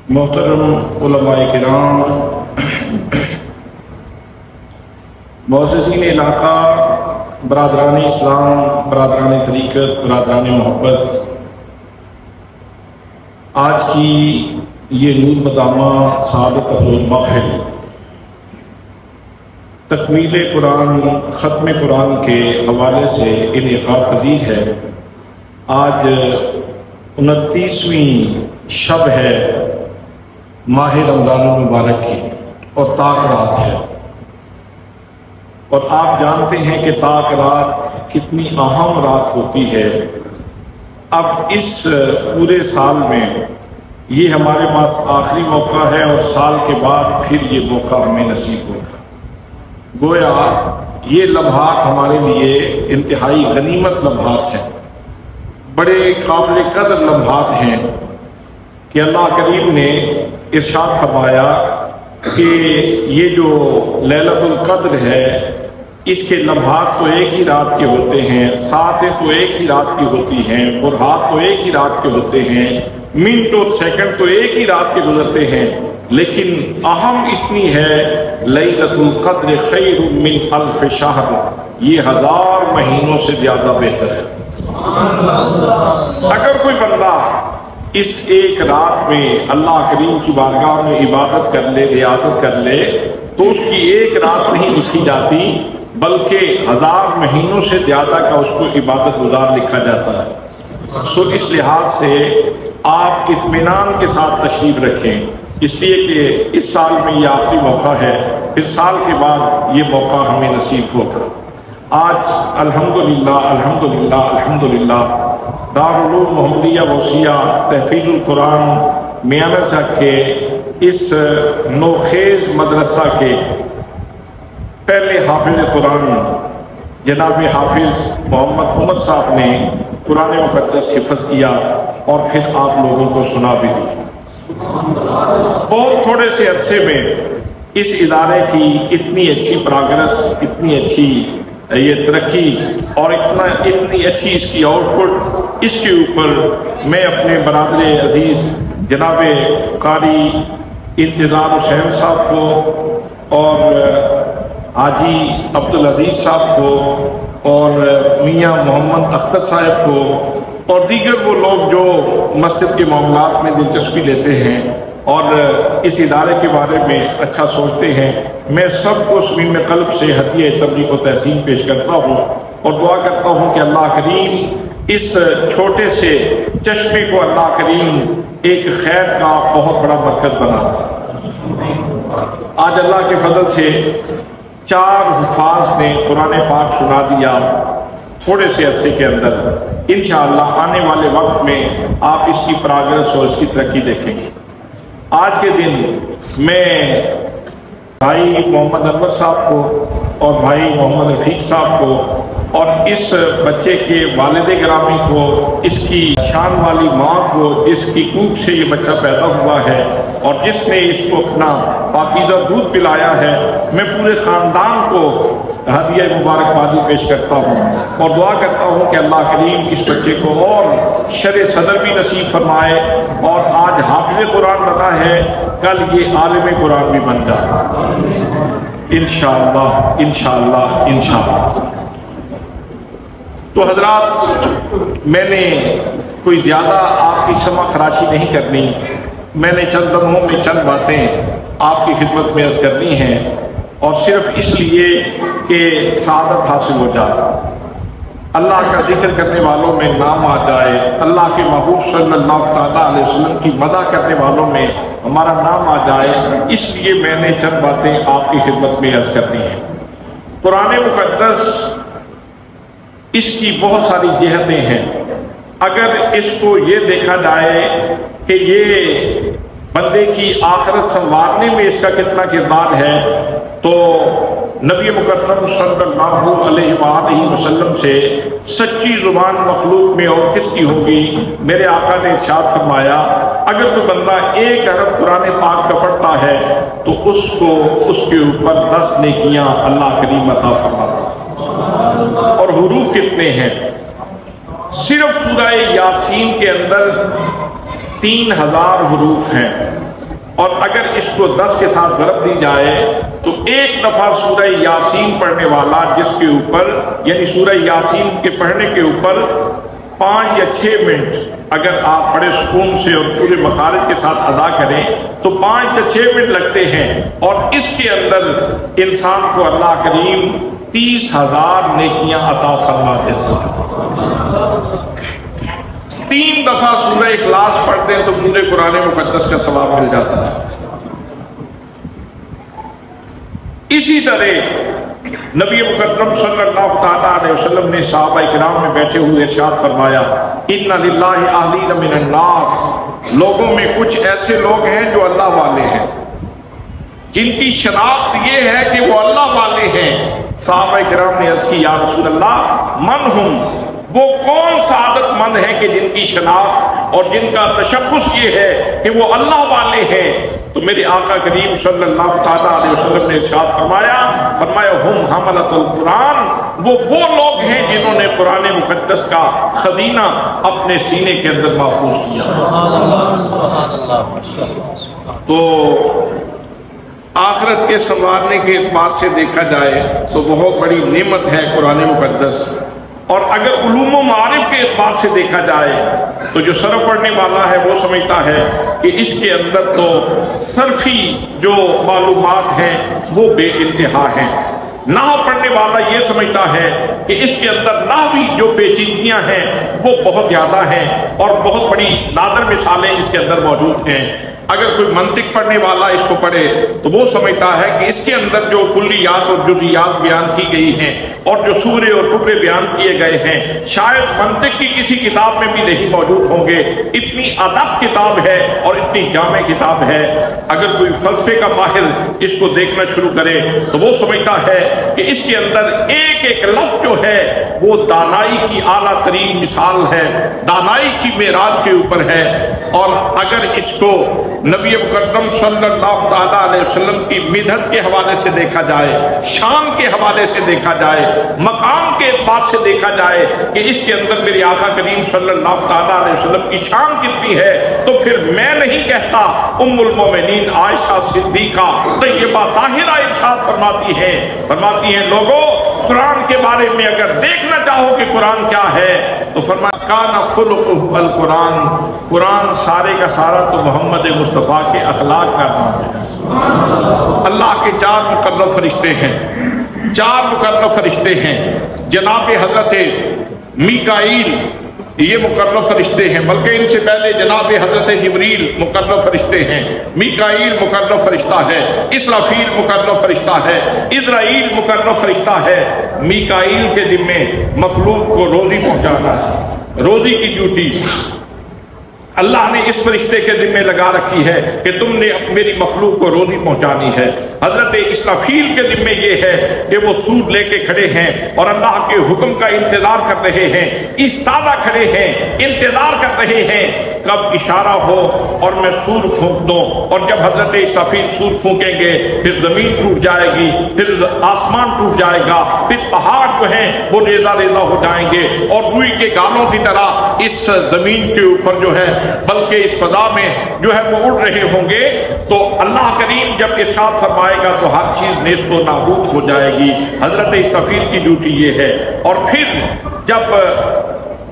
محترم علماء کرام، معززین علاقہ، برادران اسلام، برادران طریقت، برادران محبت، آج کی یہ نور مدامہ سعادت افروز محفل تکمیل قرآن، ختم قرآن کے حوالے سے انعقاد پذیر ہے۔ آج 29ویں شب ہے ماہ رمضان المبارک کی اور طاق رات ہے، اور آپ جانتے ہیں کہ طاق رات کتنی اہم رات ہوتی ہے۔ اب اس پورے سال میں یہ ہمارے پاس آخری موقع ہے، اور سال کے بعد پھر یہ موقع ہمیں نصیب ہوگا۔ گویا یہ لمحات ہمارے لیے انتہائی غنیمت لمحات ہیں، بڑے قابل قدر لمحات ہیں کہ اللہ کریم نے ارشاد فرمایا کہ یہ جو لیلۃ القدر ہے، اس کے لمحات تو ایک ہی رات کے ہوتے ہیں، ساتیں تو ایک ہی رات کی ہوتی ہیں، برہات تو ایک ہی رات کے ہوتے ہیں، منٹ اور سیکنڈ تو ایک ہی رات کے گزرتے ہیں، لیکن اہم اتنی ہے لیلۃ القدر خیر من الف شہر، یہ 1000 مہینوں سے زیادہ بہتر ہے۔ اگر کوئی بندہ اس ایک رات میں اللہ کریم کی بارگاہ میں عبادت کر لے، ریاضت کر لے، تو اس کی ایک رات نہیں لکھی جاتی بلکہ 1000 مہینوں سے زیادہ کا اس کو عبادت گزار لکھا جاتا ہے۔ سو اس لحاظ سے آپ اطمینان کے ساتھ تشریف رکھیں، اس لیے کہ اس سال میں یہ آخری موقع ہے، پھر سال کے بعد یہ موقع ہمیں نصیب ہوگا۔ آج الحمدللہ الحمدللہ الحمدللہ دارالعلوم محمدیہ غوثیہ تحفیظ القرآن میاں چک کے اس نوخیز مدرسہ کے پہلے حافظ قرآن جناب حافظ محمد عمر صاحب نے قرآن مقدس حفظ کیا، اور پھر آپ لوگوں کو سنا بھی دیا۔ بہت تھوڑے سے عرصے میں اس ادارے کی اتنی اچھی پراگرس، اتنی اچھی یہ ترقی اور اتنی اچھی اس کی آؤٹ پٹ، اس کے اوپر میں اپنے برادر عزیز جناب قاری انتظار حسین صاحب کو اور حاجی عبدالعزیز صاحب کو اور میاں محمد اختر صاحب کو اور دیگر وہ لوگ جو مسجد کے معاملات میں دلچسپی لیتے ہیں اور اس ادارے کے بارے میں اچھا سوچتے ہیں، میں سب کو صمیم قلب سے ہدیہ تبریک و تحسین پیش کرتا ہوں، اور دعا کرتا ہوں کہ اللہ کریم اس چھوٹے سے چشمے کو اللہ کریم ایک خیر کا بہت بڑا مرکز بنا دے۔ آج اللہ کے فضل سے 4 حفاظ نے قرآن پاک سنا دیا تھوڑے سے عرصے کے اندر۔ انشاءاللہ آنے والے وقت میں آپ اس کی پراگرس اور اس کی ترقی دیکھیں گے۔ آج کے دن میں بھائی محمد انور صاحب کو اور بھائی محمد رفیق صاحب کو اور اس بچے کے والد گرامی کو، اس کی شان والی ماں کو جس کی کوکھ سے یہ بچہ پیدا ہوا ہے اور جس نے اس کو اپنا پاکیزہ دودھ پلایا ہے، میں پورے خاندان کو ہدیہ مبارکبادی پیش کرتا ہوں، اور دعا کرتا ہوں کہ اللہ کریم اس بچے کو اور شرع صدر بھی نصیب فرمائے، اور آج حافظ قرآن بنا ہے، کل یہ عالم قرآن بھی بن جائے انشاءاللہ انشاءاللہ انشاءاللہ۔ تو حضرات، میں نے کوئی زیادہ آپ کی سمع خراشی نہیں کرنی، میں نے چند لمحوں میں چند باتیں آپ کی خدمت میں عرض کرنی ہیں، اور صرف اس لیے کہ سعادت حاصل ہو جائے، اللہ کا ذکر کرنے والوں میں نام آ جائے، اللہ کے محبوب صلی اللہ تعالیٰ علیہ وسلم کی مدح کرنے والوں میں ہمارا نام آ جائے، اس لیے میں نے چند باتیں آپ کی خدمت میں عرض کرنی ہیں۔ قرآن مقدس، اس کی بہت ساری جہتیں ہیں۔ اگر اس کو یہ دیکھا جائے کہ یہ بندے کی آخرت سنوارنے میں اس کا کتنا کردار ہے، تو نبی مکرم صلی اللہ علیہ وآلہ وسلم سے سچی زبان مخلوق میں اور کس کی ہوگی؟ میرے آقا نے ارشاد فرمایا، اگر تو بندہ 1 حرف قرآن پاک کا پڑھتا ہے تو اس کو اس کے اوپر 10 نیکیاں اللہ کریم عطا فرماتا ہے۔ اور حروف کتنے ہیں؟ صرف سورہ یاسین کے اندر 3000 حروف ہیں، اور اگر اس کو 10 کے ساتھ ضرب دی جائے تو ایک دفعہ سورہ یاسین پڑھنے والا جس کے اوپر یعنی سورہ یاسین کے پڑھنے کے اوپر 5 یا 6 منٹ اگر آپ بڑے سکون سے اور پورے مخارج کے ساتھ ادا کریں تو 5 یا 6 منٹ لگتے ہیں، اور اس کے اندر انسان کو اللہ کریم 30,000 نیکیاں عطا فرما دیتا ہے۔ 3 دفعہ سورہ اخلاص پڑھتے ہیں تو پورے قرآن مقدس کا ثواب مل جاتا ہے۔ اسی طرح نبی مکرم صلی اللہ تعالیٰ علیہ وسلم نے صحابہ کرام میں بیٹھے ہوئے ارشاد فرمایا اِنَّ لِلَّهِ أَهْلِينَ مِنَ النَّاسِ، لوگوں میں کچھ ایسے لوگ ہیں جو اللہ والے ہیں، جن کی شناخت یہ ہے کہ وہ اللہ والے ہیں۔ صحابہ کرام نے عرض کی یا رسول اللہ من ہم، وہ کون سعادت مند ہے کہ جن کی شناخت اور جن کا تشخص یہ ہے کہ وہ اللہ والے ہیں؟ تو میرے آقا کریم صلی اللہ تعالیٰ علیہ وسلم نے ارشاد فرمایا ہم حملۃ القرآن، وہ لوگ ہیں جنہوں نے قرآن مقدس کا خزینہ اپنے سینے کے اندر محفوظ کیا۔ تو آخرت کے سنوارنے کے اعتبار سے دیکھا جائے تو بہت بڑی نعمت ہے قرآن مقدس، اور اگر علوم و معارف کے اعتبار سے دیکھا جائے تو جو صرف پڑھنے والا ہے وہ سمجھتا ہے کہ اس کے اندر تو صرفی جو معلومات ہیں وہ بے انتہا ہیں، نحو پڑھنے والا یہ سمجھتا ہے کہ اس کے اندر نحوی جو پیچیدگیاں ہیں وہ بہت زیادہ ہیں اور بہت بڑی نادر مثالیں اس کے اندر موجود ہیں۔ اگر کوئی منطق پڑھنے والا اس کو پڑھے تو وہ سمجھتا ہے کہ اس کے اندر جو کلیات اور جزیات بیان کی گئی ہیں اور جو سورے اور ٹکڑے بیان کیے گئے ہیں شاید منطق کی کسی کتاب میں بھی نہیں موجود ہوں گے، اتنی ادب کتاب ہے اور اتنی جامع کتاب ہے۔ اگر کوئی فلسفے کا ماہر اس کو دیکھنا شروع کرے تو وہ سمجھتا ہے کہ اس کے اندر ایک ایک لفظ جو ہے وہ دانائی کی اعلیٰ ترین مثال ہے، دانائی کی معراج کے اوپر ہے۔ اور اگر اس کو نبی مکرم صلی اللہ تعالیٰ علیہ وسلم کی مدحت کے حوالے سے دیکھا جائے، شان کے حوالے سے دیکھا جائے، مقام کے اعتبار سے دیکھا جائے کہ اس کے اندر میرے آقا کریم صلی اللہ تعالیٰ علیہ وسلم کی شان کتنی ہے، تو پھر میں نہیں کہتا، ام المومنین عائشہ صدیقہ طیبہ طاہرہ ارشاد فرماتی ہیں لوگوں قرآن کے بارے میں اگر دیکھنا چاہو کہ قرآن کیا ہے تو فرمایا کان خلقہ القرآن، قرآن سارے کا سارا تو محمد مصطفیٰ کے اخلاق کا نام ہے۔ اللہ کے 4 مقرب فرشتے ہیں، 4 مقرب فرشتے ہیں، جناب حضرت میکائیل یہ مقرب فرشتے ہیں، بلکہ ان سے پہلے جناب حضرت جبریل مقرب فرشتے ہیں، میکائیل مقرب فرشتہ ہے، اسرافیل مقرب فرشتہ ہے، اسرائیل مقرب فرشتہ ہے۔ میکائیل کے ذمے مخلوق کو روزی پہنچانا ہے، روزی کی ڈیوٹی اللہ نے اس فرشتے کے ذمہ لگا رکھی ہے کہ تم نے میری مخلوق کو روزی پہنچانی ہے۔ حضرت اسرافیل کے ذمہ یہ ہے کہ وہ سود لے کے کھڑے ہیں اور اللہ کے حکم کا انتظار کر رہے ہیں، استادہ کھڑے ہیں، انتظار کر رہے ہیں کب اشارہ ہو اور میں سور پھونک دوں، اور جب حضرت اسرافیل سور پھونکیں گے پھر زمین ٹوٹ جائے گی، پھر آسمان ٹوٹ جائے گا، پھر پہاڑ جو ہیں وہ ریزہ ریزہ ہو جائیں گے اور روئی کے گالوں کی طرح اس زمین کے اوپر جو ہے بلکہ اس فضا میں جو ہے وہ اڑ رہے ہوں گے۔ تو اللہ کریم جب ارشاد فرمائے گا تو ہر چیز نیست و نابود ہو جائے گی۔ حضرت اسرافیل کی ڈیوٹی یہ ہے، اور پھر جب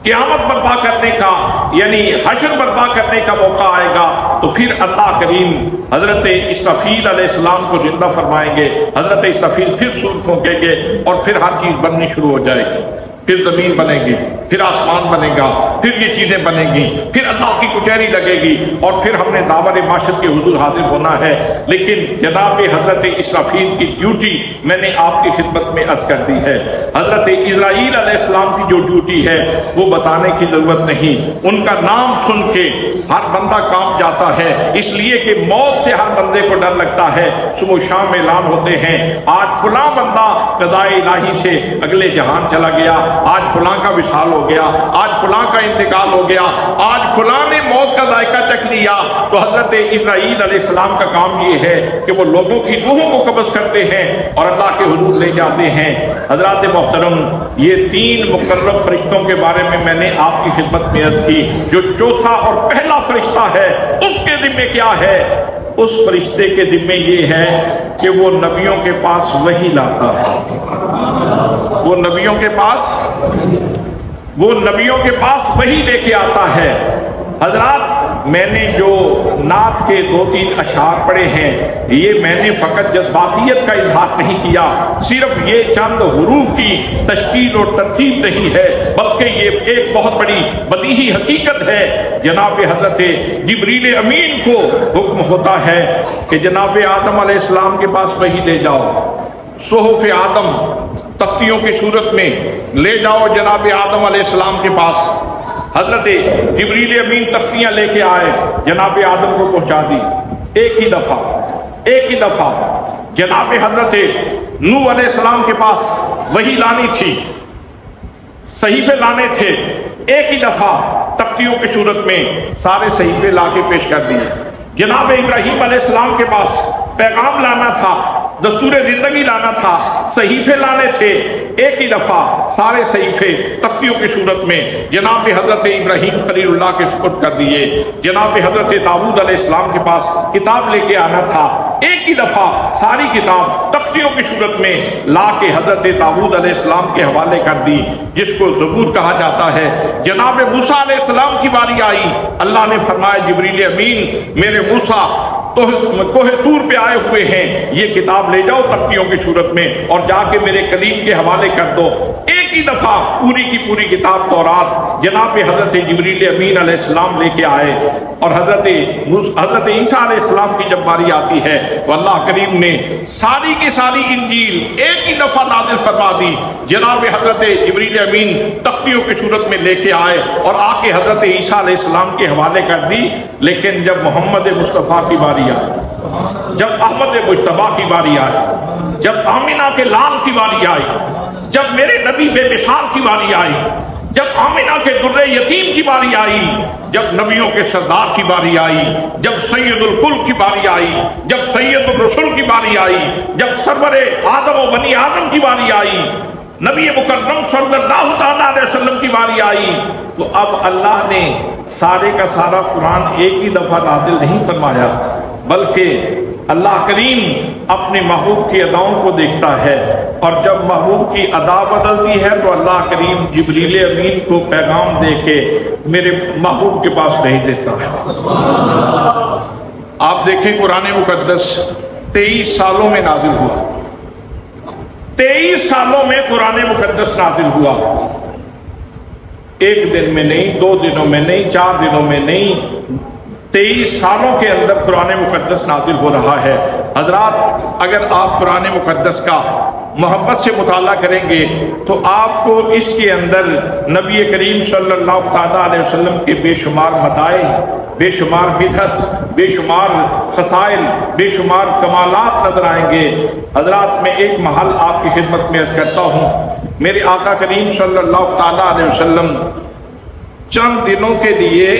قیامت برپا کرنے کا یعنی حشر برپا کرنے کا موقع آئے گا تو پھر اللہ کریم حضرت اسرافیل علیہ السلام کو زندہ فرمائیں گے، حضرت اسرافیل پھر سور پھونکیں گے اور پھر ہر چیز بننی شروع ہو جائے گی، پھر زمین بنے گی، پھر آسمان بنے گا، پھر یہ چیزیں بنیں گی، پھر اللہ کی کچہری لگے گی اور پھر ہم نے داور معاشر کے حضور حاضر ہونا ہے۔ لیکن جناب حضرت اسرافیل کی ڈیوٹی میں نے آپ کی خدمت میں عرض کر دی ہے۔ حضرت اسرائیل علیہ السلام کی جو ڈیوٹی ہے وہ بتانے کی ضرورت نہیں، ان کا نام سن کے ہر بندہ کانپ جاتا ہے، اس لیے کہ موت سے ہر بندے کو ڈر لگتا ہے۔ صبح و شام اعلان ہوتے ہیں آج فلاں بندہ قضاء الہی سے اگلے جہان چلا گیا، آج فلاں کا وصال ہو گیا، آج فلاں کا انتقال ہو گیا، آج فلاں نے موت کا ذائقہ چکھ لیا۔ تو حضرت اسرائیل علیہ السلام کا کام یہ ہے کہ وہ لوگوں کی روحوں کو قبض کرتے ہیں اور اللہ کے حضور لے جاتے ہیں۔ حضرات محترم، یہ 3 مقرب فرشتوں کے بارے میں میں نے آپ کی خدمت میں عرض کی۔ جو چوتھا اور پہلا فرشتہ ہے اس کے ذمہ کیا ہے؟ اس فرشتے کے ذمہ یہ ہے کہ وہ نبیوں کے پاس وحی لاتا ہے، وہ نبیوں کے پاس وحی لے کے آتا ہے۔ حضرات میں نے جو نعت کے 2-3 اشعار پڑھے ہیں، یہ میں نے فقط جذباتیت کا اظہار نہیں کیا، صرف یہ چند حروف کی تشکیل اور ترتیب نہیں ہے، بلکہ یہ ایک بہت بڑی بدیہی حقیقت ہے۔ جناب حضرت جبریل امین کو حکم ہوتا ہے کہ جناب آدم علیہ السلام کے پاس وحی لے جاؤ، صحف آدم تختیوں کی صورت میں لے جاؤ جناب آدم علیہ السلام کے پاس۔ حضرت جبریل امین تختیاں لے کے آئے، جناب آدم کو پہنچا دی۔ ایک ہی دفعہ جناب حضرت نوح علیہ السلام کے پاس وحی لانی تھی، صحیفے لانے تھے، ایک ہی دفعہ تختیوں کی صورت میں سارے صحیفے لا کے پیش کر دیے۔ جناب ابراہیم علیہ السلام کے پاس پیغام لانا تھا، دستور زندگی لانا تھا، صحیفے لانے تھے، ایک ہی دفعہ سارے صحیفے تختیوں کی صورت میں جناب حضرت ابراہیم خلیل اللہ کے سپرد کر دیے۔ جناب حضرت داؤد علیہ السلام کے پاس کتاب لے کے آنا تھا، ایک ہی دفعہ ساری کتاب تختیوں کی صورت میں لا کے حضرت داؤد علیہ السلام کے حوالے کر دی، جس کو زبور کہا جاتا ہے۔ جناب موسیٰ علیہ السلام کی باری آئی، اللہ نے فرمایا جبریل امین میرے موسیٰ کوہ طور پہ آئے ہوئے ہیں، یہ کتاب لے جاؤ تختیوں کی صورت میں اور جا کے میرے کلیم کے حوالے کر دو۔ ایک ہی دفعہ پوری کی پوری کتاب تورات جناب حضرت جبریل امین علیہ السلام لے کے آئے، اور حضرت عیسیٰ علیہ السلام کی جب باری آتی ہے تو اللہ کریم نے ساری کی ساری انجیل ایک ہی دفعہ نازل فرما دی۔ جناب حضرت جبریل امین تختیوں کی صورت میں لے کے آئے اور آ کے حضرت عیسیٰ علیہ السلام کے حوالے کر دی۔ لیکن جب محمد مصطفیٰ کی باری آئی، جب احمد مجتبیٰ کی باری آئی، جب آمینہ کے لال کی باری آئی، جب میرے نبی بے مثال کی باری آئی، جب آمینہ کے در یتیم کی باری آئی، جب نبیوں کے سردار کی باری آئی، جب سید الکل کی باری آئی، جب سید الرسل کی باری آئی، جب سرور آدم و بنی آدم کی باری آئی، نبی مکرم صلی اللہ تعالیٰ علیہ وسلم کی باری آئی، تو اب اللہ نے سارے کا سارا قرآن ایک ہی دفعہ نازل نہیں فرمایا، بلکہ اللہ کریم اپنے محبوب کی اداؤں کو دیکھتا ہے، اور جب محبوب کی ادا بدلتی ہے تو اللہ کریم جبریل امین کو پیغام دے کے میرے محبوب کے پاس بھیج دیتا ہے۔ آپ دیکھیں قرآن مقدس 23 سالوں میں نازل ہوا، 23 سالوں میں قرآن مقدس نازل ہوا، ایک دن میں نہیں، 2 دنوں میں نہیں، 4 دنوں میں نہیں، 23 سالوں کے اندر قرآن مقدس نازل ہو رہا ہے۔ حضرات اگر آپ قرآن مقدس کا محبت سے مطالعہ کریں گے تو آپ کو اس کے اندر نبی کریم صلی اللہ تعالیٰ علیہ وسلم کے بے شمار مدائح، بے شمار بدعت، بے شمار خصائل، بے شمار کمالات نظر آئیں گے۔ حضرات میں ایک محل آپ کی خدمت میں عرض کرتا ہوں، میرے آقا کریم صلی اللہ تعالیٰ علیہ وسلم چند دنوں کے لیے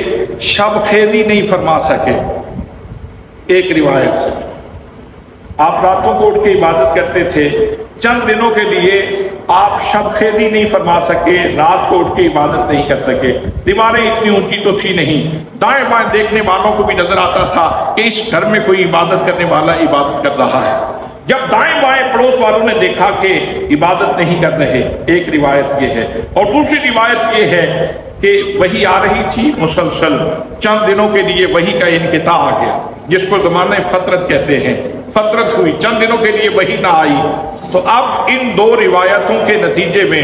شب خیزی نہیں فرما سکے۔ ایک روایت سے آپ راتوں کو اٹھ کے عبادت کرتے تھے، چند دنوں کے لیے آپ شب خیزی نہیں فرما سکے، رات کو اٹھ کے عبادت نہیں کر سکے۔ دیواریں اتنی اونچی تو تھی نہیں، دائیں بائیں دیکھنے والوں کو بھی نظر آتا تھا کہ اس گھر میں کوئی عبادت کرنے والا عبادت کر رہا ہے۔ جب دائیں بائیں پڑوس والوں نے دیکھا کہ عبادت نہیں کر رہے، ایک روایت یہ ہے، اور دوسری روایت یہ ہے کہ وحی آ رہی تھی مسلسل، چند دنوں کے لیے وحی کا انقطاع آ گیا، جس کو زمانہ فترت کہتے ہیں، فترت ہوئی، چند دنوں کے لیے وحی نہ آئی۔ تو اب ان 2 روایتوں کے نتیجے میں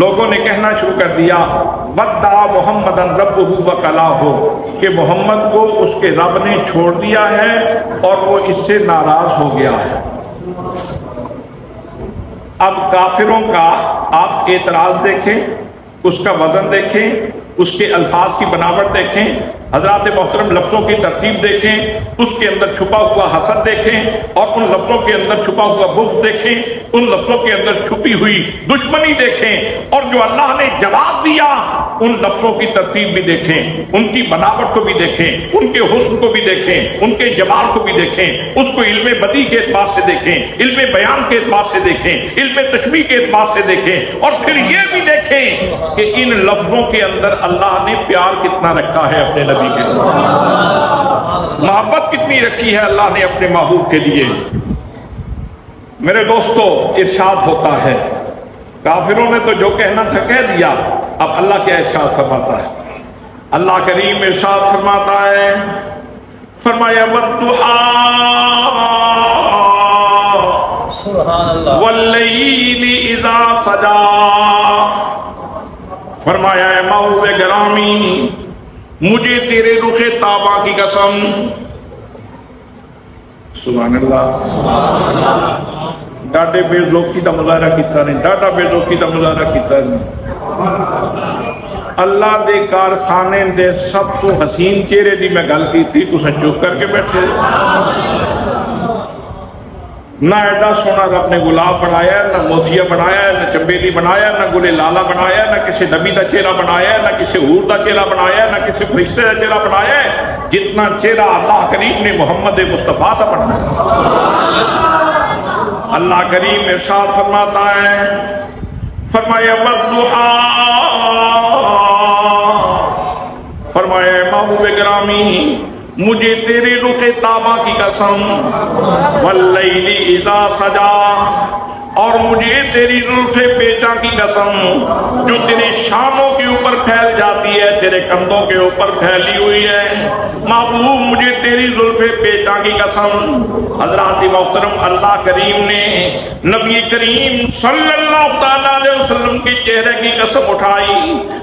لوگوں نے کہنا شروع کر دیا وَدَّعَ مُحَمَّدًا رَبُّهُ وَقَلَاهُ، کہ محمد کو اس کے رب نے چھوڑ دیا ہے اور وہ اس سے ناراض ہو گیا ہے۔ اب کافروں کا آپ اعتراض دیکھیں، اس کا وزن دیکھیں، اس کے الفاظ کی بناوٹ دیکھیں، حضرات محترم لفظوں کی ترتیب دیکھیں، اس کے اندر چھپا ہوا حسد دیکھیں، اور ان لفظوں کے اندر چھپا ہوا بغض دیکھیں، ان لفظوں کے اندر چھپی ہوئی دشمنی دیکھیں، اور جو اللہ نے جواب دیا ان لفظوں کی ترتیب بھی دیکھیں، ان کی بناوٹ کو بھی دیکھیں، ان کے حسن کو بھی دیکھیں، ان کے جمال کو بھی دیکھیں، اس کو علم بدیع کے اعتبار سے دیکھیں، علم بیان کے اعتبار سے دیکھیں، علم تشبیہ کے اعتبار سے دیکھیں، اور پھر یہ بھی دیکھیں کہ ان لفظوں کے اندر اللہ نے پیار کتنا رکھا ہے اپنے نبی کے ساتھ۔ محبت کتنی رکھی ہے اللہ نے اپنے محبوب کے لیے۔ میرے دوستو، ارشاد ہوتا ہے، کافروں نے تو جو کہنا تھا کہہ دیا، اب اللہ کیا ارشاد فرماتا ہے؟ اللہ کریم ارشاد فرماتا ہے، فرمایا واللیل اذا سجا، فرمایا اے محبوب گرامی مجھے تیرے رخ تابہ کی قسم، سبحان اللہ، ڈاڈے بے ذوقی دا مظاہرہ کیتا نہیں، ڈاڈا بے ذوقی دا مظاہرہ کیتا نہیں۔ اللہ دے کارخانے دے سب تو حسین چہرے دی میں گل کی تھی، تو چپ کر کے بیٹھے۔ نہ ایڈا سونا رب نے گلاب بنایا، نہ موتیا بنایا، نہ چمبیلی بنایا، نہ گلے لالا بنایا، نہ کسی نبی دا چہرہ بنایا، نہ کسی حور دا چہرہ بنایا، نہ کسی فرشتے دا چہرہ بنایا، جتنا چہرہ اللہ کریم نے محمد مصطفیٰ دا بنایا۔ اللہ کریم ارشاد فرماتا ہے، فرمایا والضحیٰ، فرمایا محبوب گرامی مجھے تیرے رخ تابہ کی قسم، واللیل اذا سجا، اور مجھے تیری زلف پیچا کی قسم جو تیرے شانوں کے اوپر پھیل جاتی ہے، تیرے کندھوں کے اوپر پھیلی ہوئی ہے، محبوب مجھے تیری زلف پیچا کی قسم۔ حضرات محترم، اللہ کریم نے نبی کریم صلی اللہ علیہ وسلم کے چہرے کی قسم اٹھائی،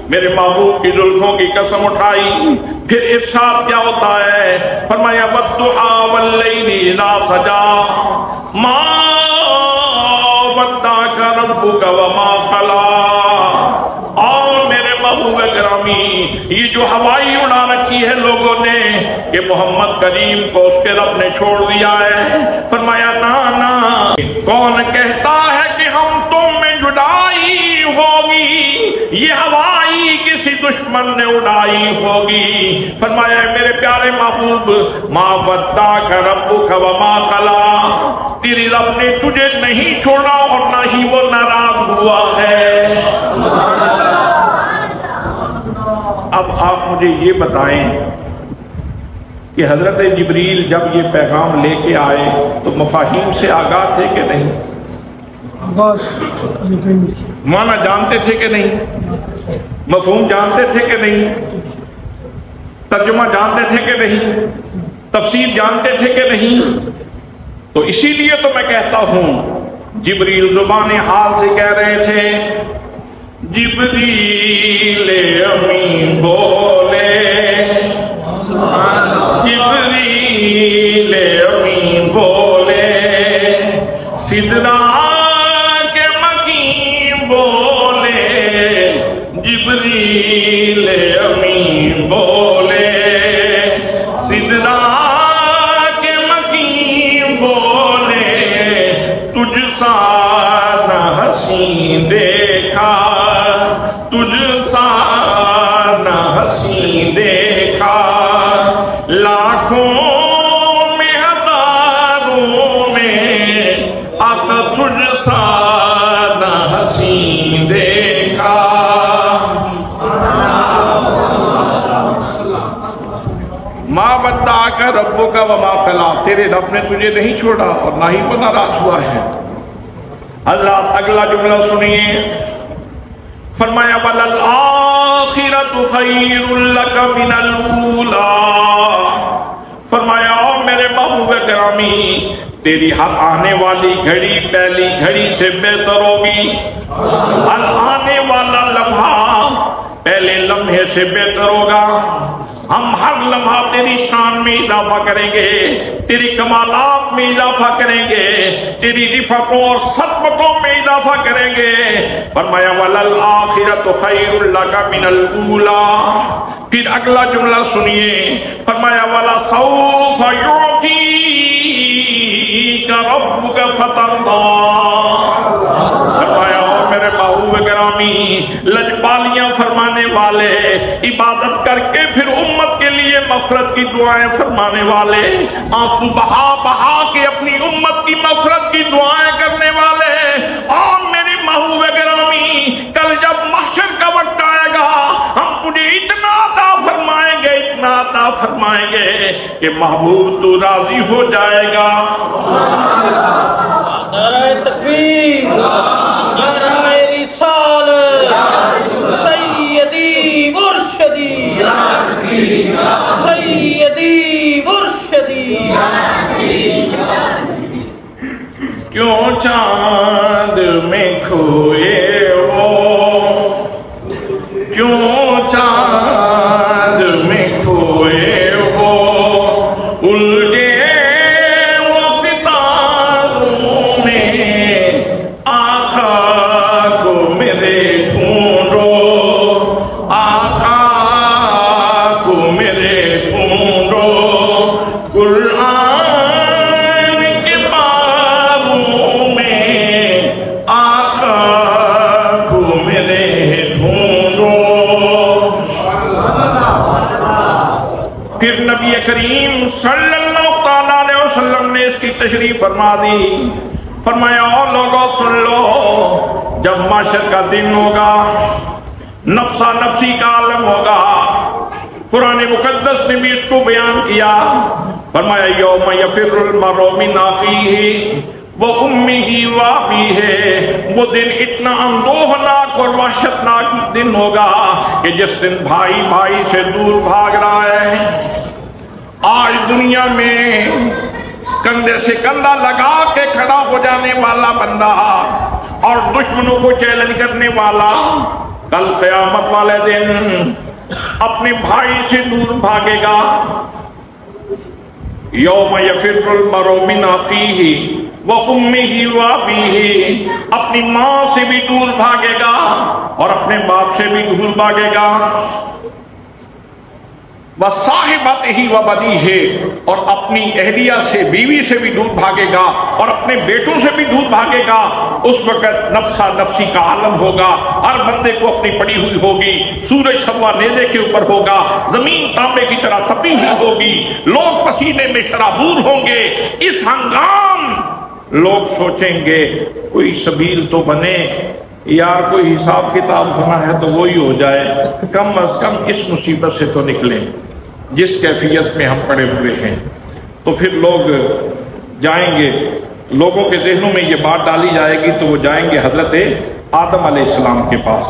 میرے محبوب کی زلفوں کی قسم اٹھائی، پھر ارشاد کیا ہوتا ہے؟ فرمایا والضحیٰ واللیل اذا سجا ما ودعک ربک وما قلی۔ اور میرے محبوب گرامی یہ جو ہوائی اڑا رکھی ہے لوگوں نے کہ محمد کریم کو اس کے رب نے چھوڑ دیا ہے، فرمایا نا کون کہتا ہے کہ ہم تم میں جدائی ہوگی، یہ ہوائی کسی دشمن نے اڑائی ہوگی۔ فرمایا میرے پیارے محبوب ما ودعک ربک وما قلی، تیری رب نے تجھے نہیں چھوڑا اور نہ ہی وہ ناراض ہوا ہے۔ اب آپ مجھے یہ بتائیں کہ حضرت جبریل جب یہ پیغام لے کے آئے تو مفاہیم سے آگاہ تھے کہ نہیں؟ معنی جانتے تھے کہ نہیں؟ مفہوم جانتے تھے کہ نہیں؟ ترجمہ جانتے تھے کہ نہیں؟ تفسیر جانتے تھے کہ نہیں؟ تو اسی لیے تو میں کہتا ہوں جبریل زبان حال سے کہہ رہے تھے، جبریل امین بولے، جبریل امین بولے، سدرا کے مکین بولے، جبریل امین بولے، سدرا کے مکین بولے، تجھ سا نہ حسین دیکھا، تجھ سا نہ حسین دیکھا، لاکھوں میں ہزاروں میں آقا تجھ سا نہ حسین دیکھا۔ ما ودعک ربک وما قلی، تیرے رب نے تجھے نہیں چھوڑا اور نہ ہی وہ ناراض ہوا ہے۔ حضرات اگلا جملہ سنیے، فرمایا وَلَلْآخِرَةُ خَيْرٌ لَكَ مِنَ الْأُولَىٰ، فرمایا او میرے محبوب گرامی تیری ہر آنے والی گھڑی پہلی گھڑی سے بہتر ہوگی، ہر آنے والا لمحہ پہلے لمحے سے بہتر ہوگا۔ ہم ہر لمحہ تیری شان میں اضافہ کریں گے، تیری کمالات میں اضافہ کریں گے، تیری رفعتوں اور سطوتوں میں اضافہ کریں گے۔ فرمایا وَلَلْآخِرَةُ خَيْرٌ لَكَ مِنَ الْأُولَىٰ، پھر اگلا جملہ سنیے، فرمایا وَلَسَوْفَ يُعْطِيكَ رَبُّكَ فَتَرْضَىٰ، فرمایا او میرے محبوب گرامی لجپالیاں فرمانے والے، عبادت کر کے پھر امت کے لیے مغفرت کی دعائیں فرمانے والے، آنسو بہا بہا کے اپنی امت کی مغفرت کی دعائیں کرنے والے، اور میری محبوب گرامی کل جب محشر کا وقت آئے گا ہم تجھے اتنا عطا فرمائیں گے، اتنا عطا فرمائیں فرمائیں گے کہ محبوب تو راضی ہو جائے گا۔ نعرہ تکبیر، نعرہ رسالت، سیدی مرشدی، سیدی مرشدی۔ کیوں چاند میں کھوئے ہو، کیوں چاند میں کھوئے ہو، الٹے وہ ستاروں میں آقا کو میرے ڈھونڈو، آقا کو میرے ڈھونڈو، قرآن کے بابوں میں آقا کو میرے ڈھونڈو۔ پھر نبی کریم صلی اللہ علیہ وسلم نے اس کی تشریح فرما دی، فرمایا اور لوگوں سن لو، جب معاشر کا دن ہوگا، نفسا نفسی کا عالم ہوگا، قرآن مقدس نے بھی اس کو بیان کیا، فرمایا یوم یفر المرء من اخیہ وامہ وابیہ، وہ دن اتنا اندوہناک اور وحشتناک دن ہوگا کہ جس دن بھائی بھائی سے دور بھاگ رہا ہے۔ آج دنیا میں کندھے سے کندھا لگا کے کھڑا ہو جانے والا بندہ اور دشمنوں کو چیلنج کرنے والا، کل قیامت والے دن اپنے بھائی سے دور بھاگے گا۔ یوم یفر المرء من اخیہ وامہ وابیہ، اپنی ماں سے بھی دور بھاگے گا اور اپنے باپ سے بھی دور بھاگے گا، وصاحبتہ وبنیہ، اور اپنی اہلیہ سے بیوی سے بھی دور بھاگے گا اور اپنے بیٹوں سے بھی دور بھاگے گا۔ اس وقت نفسا نفسی کا عالم ہوگا، ہر بندے کو اپنی پڑی ہوئی ہوگی، سورج سوا نیزے کے اوپر ہوگا، زمین تانبے کی طرح تپی ہوئی ہوگی، لوگ پسینے میں شرابور ہوں گے۔ اس ہنگام لوگ سوچیں گے کوئی سبیل تو بنے، یار کوئی حساب کتاب ہونا ہے تو وہی ہو جائے، کم از کم اس مصیبت سے تو نکلیں جس کیفیت میں ہم پڑے ہوئے ہیں۔ تو پھر لوگ جائیں گے، لوگوں کے ذہنوں میں یہ بات ڈالی جائے گی تو وہ جائیں گے حضرت آدم علیہ السلام کے پاس،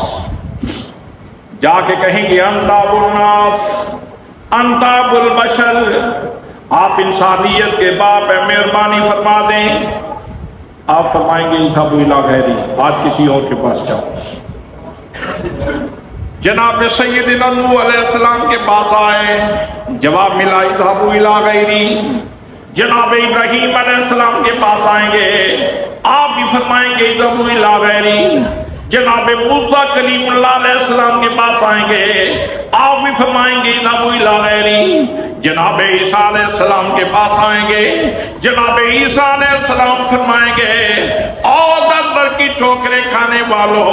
جا کے کہیں گے انت ابو الناس، انت ابو البشر، آپ انسانیت کے باپ ہیں، مہربانی فرما دیں۔ آپ فرمائیں گے اذهبوا الی غیری، آج کسی اور کے پاس جاؤ۔ جناب سیدنا نوح علیہ السلام کے پاس آئے، جواب ملا اذهبوا الی غیری۔ جناب ابراہیم علیہ السلام کے پاس آئیں گے، آپ بھی فرمائیں گے اذهبوا الی غیری۔ جناب موسیٰ کلیم اللہ علیہ السلام کے پاس آئیں گے، آپ بھی فرمائیں گے اذهبوا الی غیری۔ جناب عیسیٰ علیہ السلام کے پاس آئیں گے، جناب عیسیٰ علیہ السلام فرمائیں گے اور در کی ٹھوکریں کھانے والوں،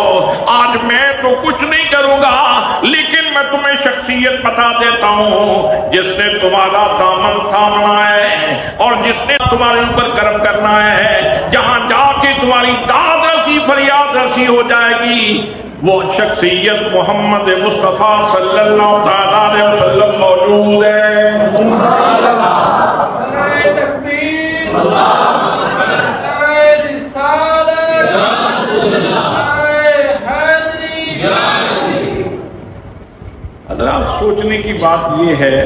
آج میں تو کچھ نہیں کروں گا، لیکن میں تمہیں شخصیت بتا دیتا ہوں جس نے تمہارا دامن تھامنا ہے اور جس نے تمہارے اوپر کرم کرنا ہے، جہاں جا کے تمہاری داد رسی فریاد رسی ہو جائے گی، وہ شخصیت محمد مصطفیٰ صلی اللہ علیہ وسلم موجود ہے۔ حضرات سوچنے کی بات یہ ہے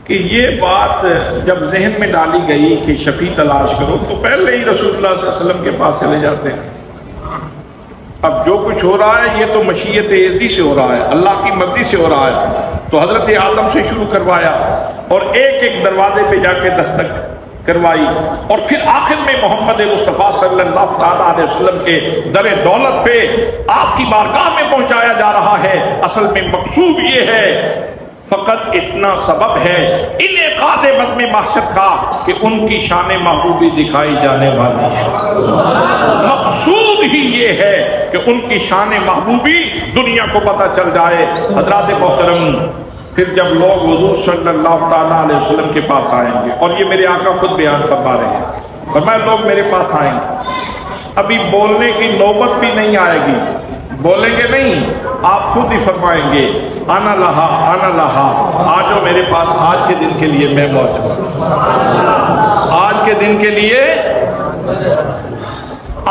کہ یہ بات جب ذہن میں ڈالی گئی کہ شفیع تلاش کرو تو پہلے ہی رسول اللہ صلی اللہ علیہ وسلم کے پاس چلے جاتے ہیں۔ اب جو کچھ ہو رہا ہے یہ تو مشیت اعزی سے ہو رہا ہے، اللہ کی مرضی سے ہو رہا ہے، تو حضرت آدم سے شروع کروایا اور ایک ایک دروازے پہ جا کے دستک کروائی اور پھر آخر میں محمد مصطفیٰ صلی اللہ علیہ وسلم کے در دولت پہ آپ کی بارگاہ میں پہنچایا جا رہا ہے۔ اصل میں مقصود یہ ہے، فقط اتنا سبب ہے انعقاد بطن محشر کا کہ ان کی شان محبوبی دکھائی جانے والی ہے۔ مقصود ہی یہ ہے کہ ان کی شان محبوبی دنیا کو پتہ چل جائے۔ حضرات محترم، پھر جب لوگ حضور صلی اللہ تعالیٰ علیہ وسلم کے پاس آئیں گے، اور یہ میرے آقا خود بیان فرما رہے ہیں، فرمایا لوگ میرے پاس آئیں گے، ابھی بولنے کی نوبت بھی نہیں آئے گی، بولیں گے نہیں، آپ خود ہی فرمائیں گے انا لہا انا لہا، آجو میرے پاس، آج کے دن کے لیے میں موجود ہوں، آج کے دن کے لیے،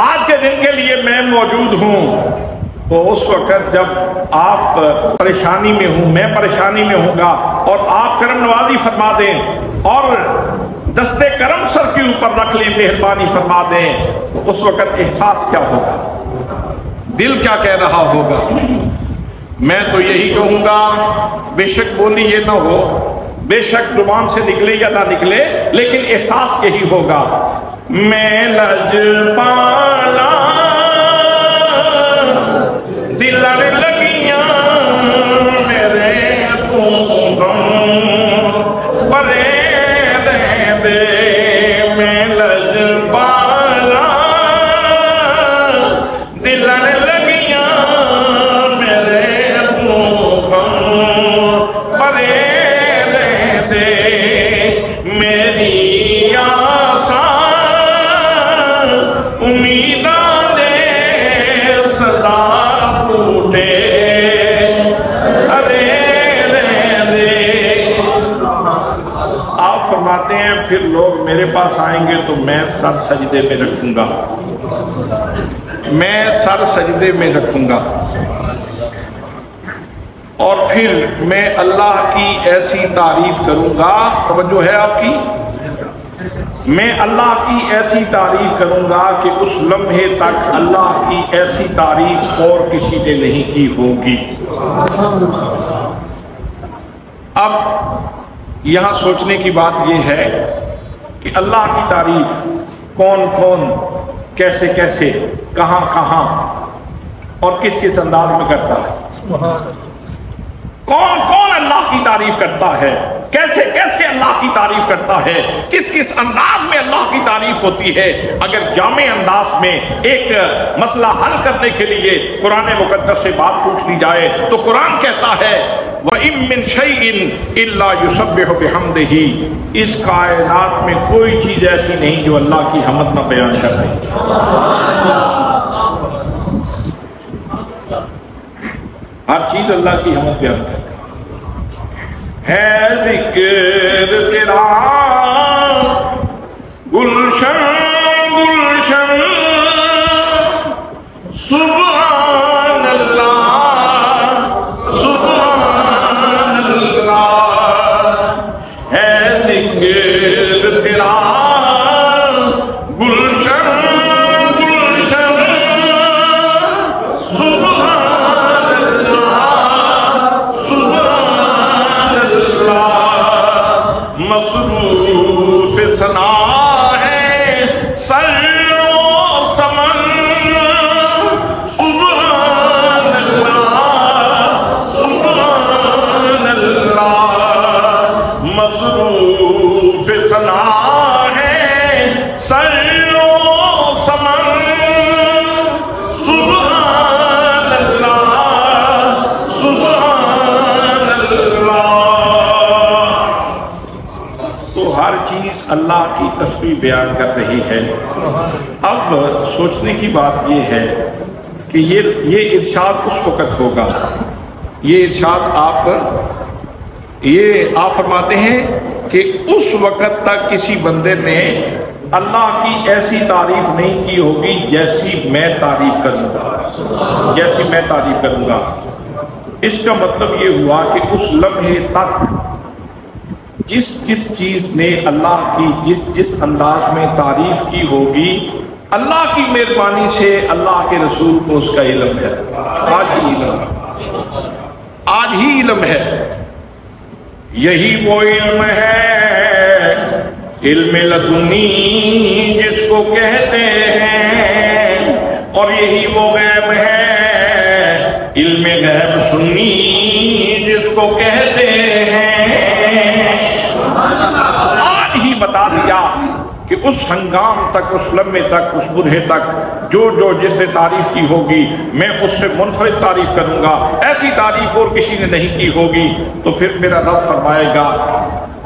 آج کے دن کے لیے میں موجود ہوں۔ تو اس وقت جب آپ پریشانی میں ہوں، میں پریشانی میں ہوں گا اور آپ کرم نوازی فرما دیں اور دستے کرم سر کے اوپر رکھ لیں، مہربانی فرما دیں، تو اس وقت احساس کیا ہوگا، دل کیا کہہ رہا ہوگا؟ میں تو یہی کہوں گا، بے شک بولی یہ نہ ہو، بے شک زبان سے نکلے یا نہ نکلے، لیکن احساس یہی ہوگا، میں لجپالا دل لڑ لگیاں میرے پرے دے دے، میں لجپالا دل لڑ لگیاں میرے پرے دے دے، میری آسان امیداں دے صدا ٹوٹے ارے دے دے۔ آپ فرماتے ہیں پھر لوگ میرے پاس آئیں گے تو میں سر سجدے میں رکھوں گا، میں سر سجدے میں رکھوں گا، اور پھر میں اللہ کی ایسی تعریف کروں گا، توجہ ہے آپ کی، میں اللہ کی ایسی تعریف کروں گا کہ اس لمحے تک اللہ کی ایسی تعریف اور کسی نے نہیں کی ہوگی۔ اب یہاں سوچنے کی بات یہ ہے کہ اللہ کی تعریف کون کون کیسے کیسے کہاں کہاں اور کس کس انداز میں کرتا ہے؟ کون کون اللہ کی تعریف کرتا ہے، کیسے کیسے اللہ کی تعریف کرتا ہے، کس کس انداز میں اللہ کی تعریف ہوتی ہے؟ اگر جامع انداز میں ایک مسئلہ حل کرنے کے لیے قرآن مقدس سے بات پوچھ لی جائے تو قرآن کہتا ہے وَإِن مِّن شَيْءٍ إِلَّا يُسَبِّحُ بِحَمْدِهِ، اس کائنات میں کوئی چیز ایسی نہیں جو اللہ کی حمد نہ بیان کر رہی، ہر چیز اللہ کی حمد بیان کرتی ہے۔ ذکر تیرا گلشن گلشن سبحان اللہ سبحان اللہ، ہے ذکر تیرا گلشن گلشن سبحان مصروف ثنا ہے سر و سمن، سبحان اللہ سبحان اللہ، مصروف ثنا ہے سر و سمن، سبحان اللہ سبحان اللہ۔ تو ہر چیز اللہ کی تسبیح بیان کر رہی ہے۔ اب سوچنے کی بات یہ ہے کہ یہ ارشاد اس وقت ہوگا، یہ ارشاد آپ فرماتے ہیں کہ اس وقت تک کسی بندے نے اللہ کی ایسی تعریف نہیں کی ہوگی جیسی میں تعریف کروں گا، جیسی میں تعریف کروں گا۔ اس کا مطلب یہ ہوا کہ اس لمحے تک جس جس چیز نے اللہ کی جس انداز میں تعریف کی ہوگی، اللہ کی مہربانی سے اللہ کے رسول کو اس کا علم ہے، آج ہی علم ہے، آج ہی علم ہے۔ یہی وہ علم ہے علم لدنی جس کو کہتے ہیں، اور یہی وہ غیب ہے علم غیب سنی جس کو کہتے ہیں۔ آج ہی بتا دیا کہ اس ہنگام تک، اس لمحے تک، اس برہے تک جو جس نے تعریف کی ہوگی میں اس سے منفرد تعریف کروں گا، ایسی تعریف اور کسی نے نہیں کی ہوگی۔ تو پھر میرا رب فرمائے گا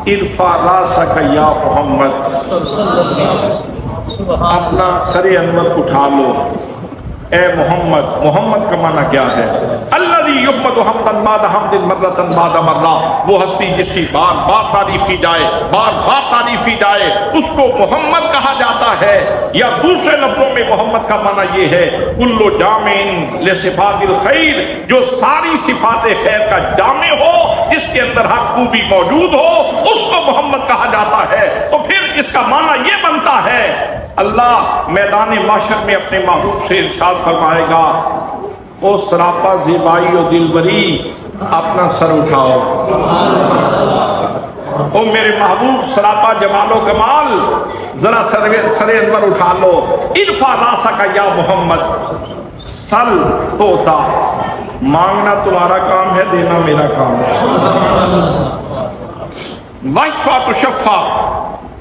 ارفع راسک یا محمد، اپنا سر انور اٹھا لو، اے محمد، محمد کا معنی کیا ہے؟ الذی یحمد حمدا بعد حمد مرۃ بعد مرہ، وہ ہستی جس کی بار بار تعریف کی جائے، بار بار تعریف کی جائے، اس کو محمد کہا جاتا ہے۔ یا دوسرے لفظوں میں محمد کا معنی یہ ہے کل جامع لصفات الخیر، جو ساری صفات خیر کا جامع ہو، جس کے اندر ہر خوبی موجود ہو، اس کو محمد کہا جاتا ہے۔ تو پھر اس کا معنی یہ بنتا ہے، اللہ میدان محشر میں اپنے محبوب سے ارشاد فرمائے گا، او سراپا زیبائی و دلبری، اپنا سر اٹھاؤ۔ او میرے محبوب سراپا جمال و کمال، ذرا سر انور اٹھا لو۔ ارفع راسک یا محمد، سل توتا، مانگنا تمہارا کام ہے، دینا میرا کام ہے۔ وشفا تشفا،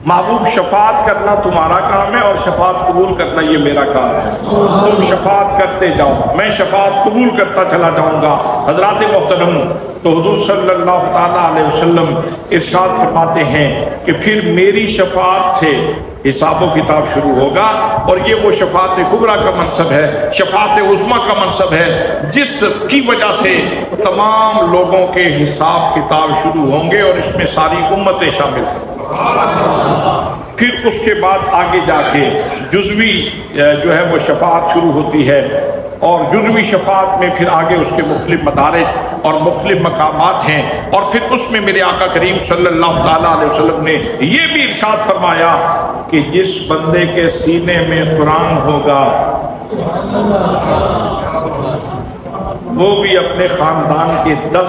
محبوب شفاعت کرنا تمہارا کام ہے اور شفاعت قبول کرنا یہ میرا کام ہے۔ تم شفاعت کرتے جاؤ، میں شفاعت قبول کرتا چلا جاؤں گا۔ حضرات محترم، تو حضور صلی اللہ تعالیٰ علیہ وسلم ارشاد فرماتے ہیں کہ پھر میری شفاعت سے حساب و کتاب شروع ہوگا، اور یہ وہ شفاعت کبریٰ کا منصب ہے، شفاعت عظمیٰ کا منصب ہے، جس کی وجہ سے تمام لوگوں کے حساب کتاب شروع ہوں گے، اور اس میں ساری امتیں شامل ہیں۔ پھر اس کے بعد آگے جا کے جزوی جو ہے وہ شفاعت شروع ہوتی ہے، اور جزوی شفاعت میں پھر آگے اس کے مختلف مدارج اور مختلف مقامات ہیں، اور پھر اس میں میرے آقا کریم صلی اللہ تعالیٰ علیہ وسلم نے یہ بھی ارشاد فرمایا کہ جس بندے کے سینے میں قرآن ہوگا وہ بھی اپنے خاندان کے 10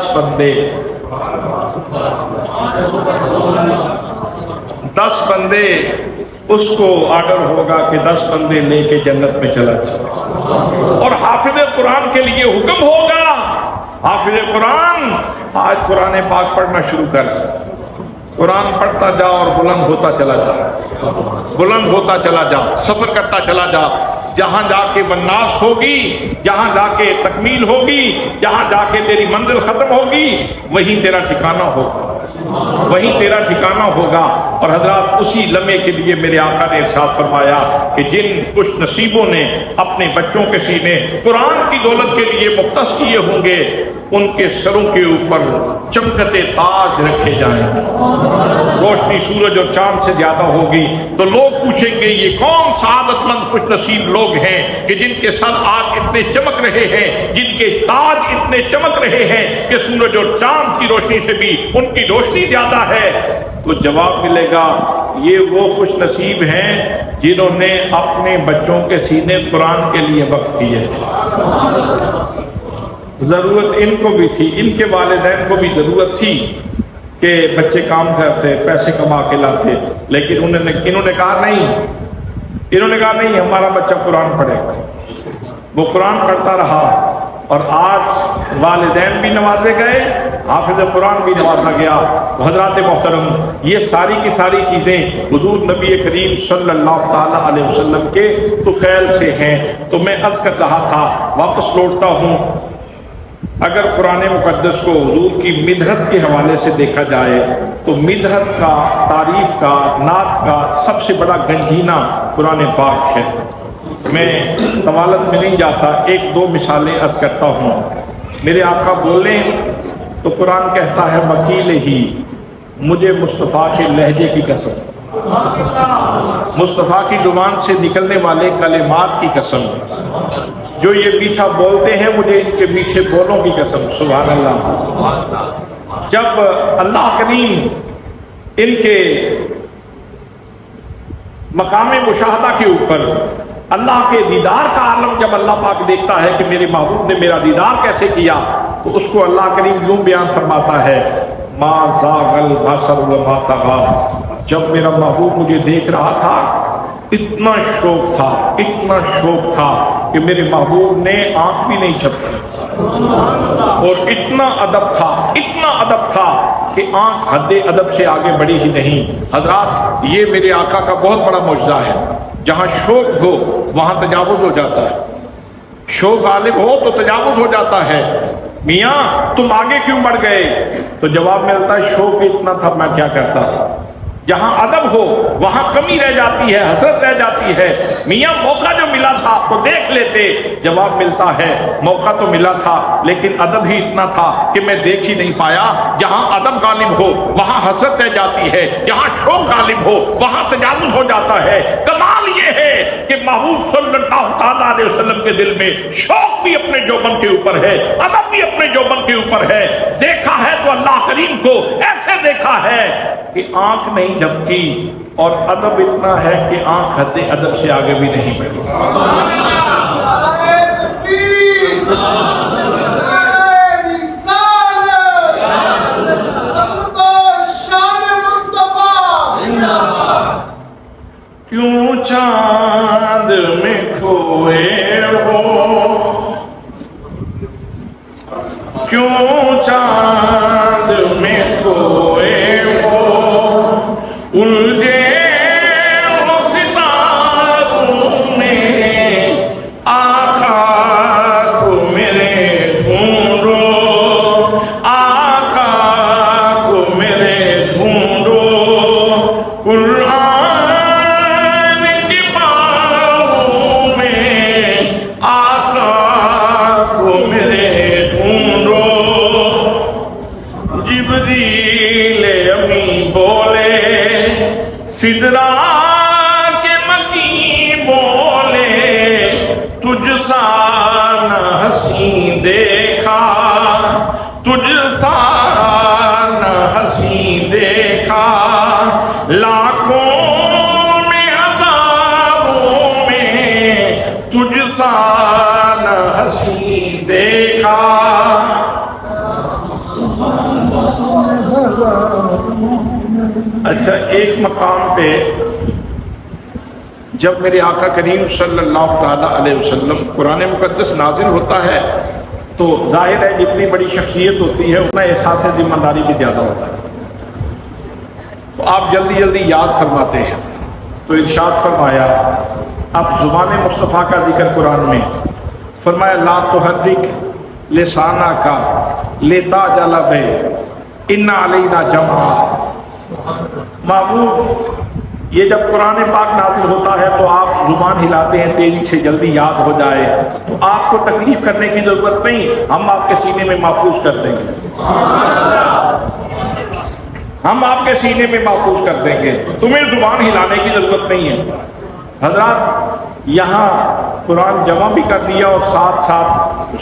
بندے اس کو آرڈر ہوگا کہ 10 بندے لے کے جنت میں چلا جائے، اور حافظ قرآن کے لیے حکم ہوگا، حافظ قرآن آج قرآن پاک پڑھنا شروع کر، قرآن پڑھتا جا اور بلند ہوتا چلا جا، بلند ہوتا چلا جا، سفر کرتا چلا جا، جہاں جا کے والناس ہوگی، جہاں جا کے تکمیل ہوگی، جہاں جا کے تیری منزل ختم ہوگی، وہیں تیرا ٹھکانہ ہوگا، وہیں تیرا ٹھکانہ ہوگا۔ اور حضرات اسی لمحے کے لیے میرے آقا نے ارشاد فرمایا کہ جن خوش نصیبوں نے اپنے بچوں کے سینے قرآن کی دولت کے لیے مختص کیے ہوں گے، ان کے سروں کے اوپر چمکتے تاج رکھے جائیں گے۔ روشنی سورج اور چاند سے زیادہ ہوگی تو لوگ پوچھیں گے یہ کون سعادت مند خوش نصیب لوگ ہیں کہ جن کے سر آج اتنے چمک رہے ہیں، جن کے تاج اتنے چمک رہے ہیں کہ سورج اور چاند کی روشنی سے بھی ان کی روشنی زیادہ ہے۔ تو جواب ملے گا یہ وہ خوش نصیب ہیں جنہوں نے اپنے بچوں کے سینے قرآن کے لیے وقف کیے تھے۔ ضرورت ان کو بھی تھی، ان کے والدین کو بھی ضرورت تھی کہ بچے کام کرتے، پیسے کما کے لاتے، لیکن انہوں نے کہا نہیں ہمارا بچہ قرآن پڑھے گا۔ وہ قرآن پڑھتا رہا، اور آج والدین بھی نوازے گئے، حافظ قرآن بھی نوازا گیا۔ حضرات محترم، یہ ساری کی ساری چیزیں حضور نبی کریم صلی اللہ تعالیٰ علیہ وسلم کے طفیل سے ہیں۔ تو میں عرض کر رہا تھا، واپس لوٹتا ہوں، اگر قرآن مقدس کو حضور کی مدحت کے حوالے سے دیکھا جائے تو مدحت کا، تعریف کا، نعت کا سب سے بڑا گنجینہ قرآن پاک ہے۔ میں طوالت میں نہیں جاتا، 1-2 مثالیں عرض کرتا ہوں۔ میرے آقا بولیں تو قرآن کہتا ہے وکیل ہی مجھے مصطفیٰ کے لہجے کی قسم، مصطفیٰ کی زبان سے نکلنے والے کلمات کی قسم، جو یہ میٹھا بولتے ہیں مجھے ان کے میٹھے بولوں کی قسم۔ سبحان اللہ۔ جب اللہ کریم ان کے مقام مشاہدہ کے اوپر اللہ کے دیدار کا عالم جب اللہ پاک دیکھتا ہے کہ میرے محبوب نے میرا دیدار کیسے کیا، تو اس کو اللہ کریم یوں بیان فرماتا ہے ما زاغ البصر وما طغى۔ جب میرا محبوب مجھے دیکھ رہا تھا اتنا شوق تھا، اتنا شوق تھا کہ میرے محبوب نے آنکھ بھی نہیں جھپکی، اور اتنا ادب تھا، اتنا ادب تھا کہ آنکھ حد ادب سے آگے بڑھی ہی نہیں۔ حضرات یہ میرے آقا کا بہت بڑا معجزہ ہے۔ جہاں شوق ہو وہاں تجاوز ہو جاتا ہے، شوق غالب ہو تو تجاوز ہو جاتا ہے۔ میاں تم آگے کیوں بڑھ گئے؟ تو جواب ملتا ہے شوق اتنا تھا میں کیا کرتا۔ جہاں ادب ہو وہاں کمی رہ جاتی ہے، حسرت رہ جاتی ہے۔ میاں موقع جو ملا تھا تو دیکھ لیتے. جواب ملتا ہے موقع تو ملا تھا لیکن ادب ہی اتنا تھا کہ میں دیکھ ہی نہیں پایا. جہاں ادب غالب ہو وہاں حسرت رہ جاتی ہے, جہاں شوق غالب ہو وہاں تجاوز ہو جاتا ہے. کمال یہ ہے کہ محبوب صلی اللہ علیہ وسلم کے دل میں شوق بھی اپنے جوبن کے اوپر ہے, ادب بھی اپنے جوبن کے اوپر ہے. دیکھا ہے تو اللہ کریم کو ایسے دیکھا ہے کہ آنکھ نہیں جھپکی, اور ادب اتنا ہے کہ آنکھ حد ادب سے آگے بھی نہیں بڑھی. کیوں چاند میں کھوئے ہو, کیوں چاند میں کھوئے ہو, الجھے ہو ستاروں میں, آقا کو میرے ڈھونڈو, آقا کو میرے ڈھونڈو. قرآن کی باغوں میں آقا کو میرے ڈھونڈو. جبریل امی بولے, سدرا کے مکی بولے, تجھ سا نہ حسین دیکھا, تجھ سا نہ حسین دیکھا. لاکھوں میں ہزاروں میں تجھ سا نہ حسین دیکھا. اچھا, ایک مقام پہ جب میرے آقا کریم صلی اللہ تعالیٰ علیہ وسلم قرآن مقدس نازل ہوتا ہے تو ظاہر ہے جتنی بڑی شخصیت ہوتی ہے اتنا احساس ذمہ داری بھی زیادہ ہوتا ہے. تو آپ جلدی جلدی یاد فرماتے ہیں. تو ارشاد فرمایا, اب زبان مصطفیٰ کا ذکر قرآن میں فرمایا, لا تحرک لسانہ کا لتعجل بہ ان علینا جمعہ. محبوب یہ جب قرآن پاک نازل ہوتا ہے تو آپ زبان ہلاتے ہیں تیزی سے جلدی یاد ہو جائے, تو آپ کو تکلیف کرنے کی ضرورت نہیں, ہم آپ کے سینے میں محفوظ کر دیں گے, ہم آپ کے سینے میں محفوظ کر دیں گے, تمہیں زبان ہلانے کی ضرورت نہیں ہے. حضرات یہاں قرآن جمع بھی کر دیا اور ساتھ ساتھ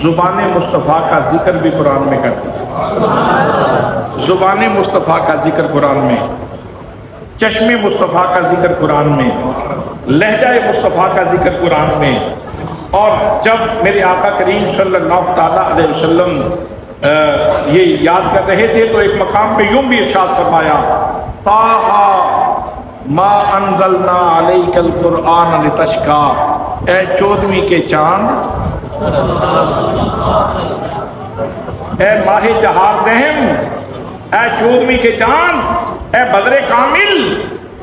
زبان مصطفیٰ کا ذکر بھی قرآن میں کر دیا. زبان مصطفیٰ کا ذکر قرآن میں, چشم مصطفیٰ کا ذکر قرآن میں, لہجہ مصطفیٰ کا ذکر قرآن میں. اور جب میرے آقا کریم صلی اللہ تعالیٰ علیہ وسلم یہ یاد کر رہے تھے تو ایک مقام پہ یوں بھی ارشاد فرمایا, طٰہٰ ما انزلنا علیک القرآن لتشقیٰ. اے 14ویں کے چاند, اے ماہ چہار دہم, اے 14ویں کے چاند, اے بدر کامل,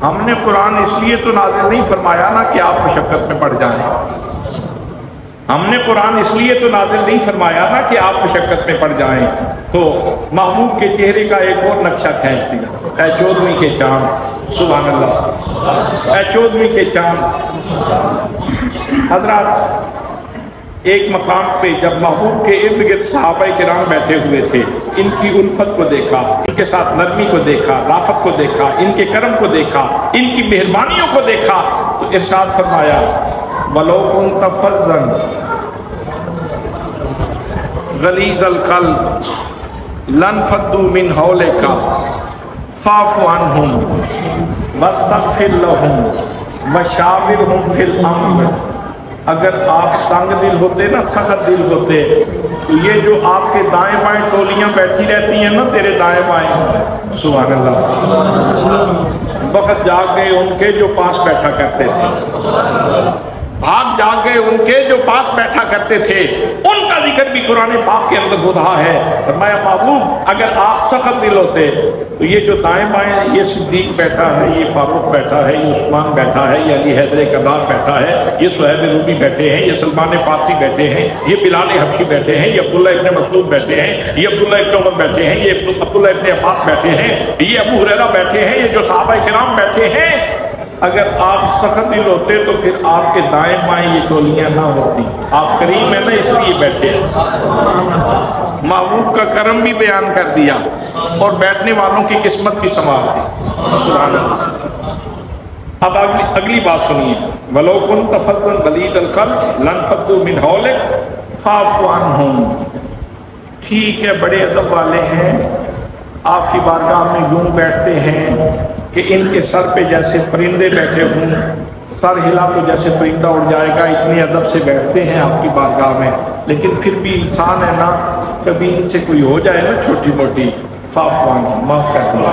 ہم نے قرآن اس لیے تو نازل نہیں فرمایا نا کہ آپ مشقت میں پڑ جائیں, ہم نے قرآن اس لیے تو نازل نہیں فرمایا نا کہ آپ مشقت میں پڑ جائیں. تو محبوب کے چہرے کا ایک اور نقشہ کھینچ دیا, اے 14ویں کے چاند, سبحان اللہ, اے 14ویں کے چاند. حضرات ایک مقام پہ جب محبوب کے ارد گرد صحابہ کرام بیٹھے ہوئے تھے, ان کی الفت کو دیکھا, ان کے ساتھ نرمی کو دیکھا, رافت کو دیکھا, ان کے کرم کو دیکھا, ان کی مہربانیوں کو دیکھا, تو ارشاد فرمایا, وَلَوْ كُنْتَ فَظًّا غَلِيظَ الْقَلْبِ لَانفَضُّوا مِنْ حَوْلِكَ فَاعْفُ عَنْهُمْ وَاسْتَغْفِرْ لَهُمْ وَشَاوِرْهُمْ فِي الْأَمْرِ. اگر آپ تنگ دل ہوتے نا, سخت دل ہوتے, تو یہ جو آپ کے دائیں بائیں ٹولیاں بیٹھی رہتی ہیں نا تیرے دائیں بائیں, سبحان اللہ, وقت جاگ گئے ان کے جو پاس بیٹھا کرتے تھے, بھاگ جاگ گئے ان کے جو پاس بیٹھا کرتے تھے, ان کا ذکر بھی قرآن پاک کے اندر ہو رہا ہے. فرمایا محبوب اگر آپ سخت دل ہوتے تو یہ جو دائیں بائیں, یہ صدیق بیٹھا ہے, یہ فاروق بیٹھا ہے, یہ عثمان بیٹھا ہے, یہ علی حیدر کرار بیٹھا ہے, یہ صہیب رومی بیٹھے ہیں, یہ سلمان فارسی بیٹھے ہیں, یہ بلال حبشی بیٹھے ہیں, یہ عبداللہ ابن مسعود بیٹھے ہیں, یہ عبداللہ ابن عمر بیٹھے ہیں, یہ عبداللہ ابن عباس بیٹھے ہیں, یہ ابو ہریرہ بیٹھے ہیں, یہ جو صحابہ کرام بیٹھے ہیں, اگر آپ سخت دل ہوتے تو پھر آپ کے دائیں بائیں یہ تولیاں نہ ہوتی. آپ کریم ہیں نا اس لیے بیٹھے ہیں. محبوب کا کرم بھی بیان کر دیا اور بیٹھنے والوں کی قسمت بھی سنوار دی. سبحان اللہ. اب اگلی بات سنیے. وَلَوْ كُنْتَ فَظًّا غَلِيظَ الْقَلْبِ لَانفَضُّوا مِنْ حَوْلِكَ فَاعْفُ عَنْهُمْ. ٹھیک ہے بڑے ادب والے ہیں, آپ کی بارگاہ میں یوں بیٹھتے ہیں کہ ان کے سر پہ جیسے پرندے بیٹھے ہوں, سر ہلا تو جیسے پرندہ اڑ جائے گا, اتنے ادب سے بیٹھتے ہیں آپ کی بارگاہ میں. لیکن پھر بھی انسان ہے نا, کبھی ان سے کوئی ہو جائے نا چھوٹی موٹی, فاعف عنہم, معاف کر دیا,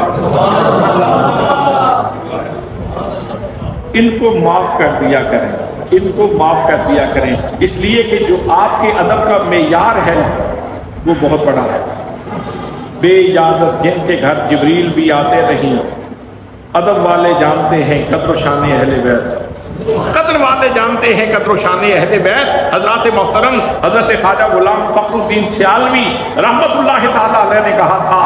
ان کو معاف کر دیا کریں, ان کو معاف کر دیا کریں. اس لیے کہ جو آپ کے ادب کا معیار ہے وہ بہت بڑا ہے. بے اجازت جن کے گھر جبریل بھی آتے نہیں, ادب والے جانتے ہیں قدر و شان اہل بیت, قدر والے جانتے ہیں قدر و شان اہل بیت. حضرات محترم حضرت خواجہ غلام فخر الدین سیالوی رحمت اللہ تعالیٰ علیہ نے کہا تھا,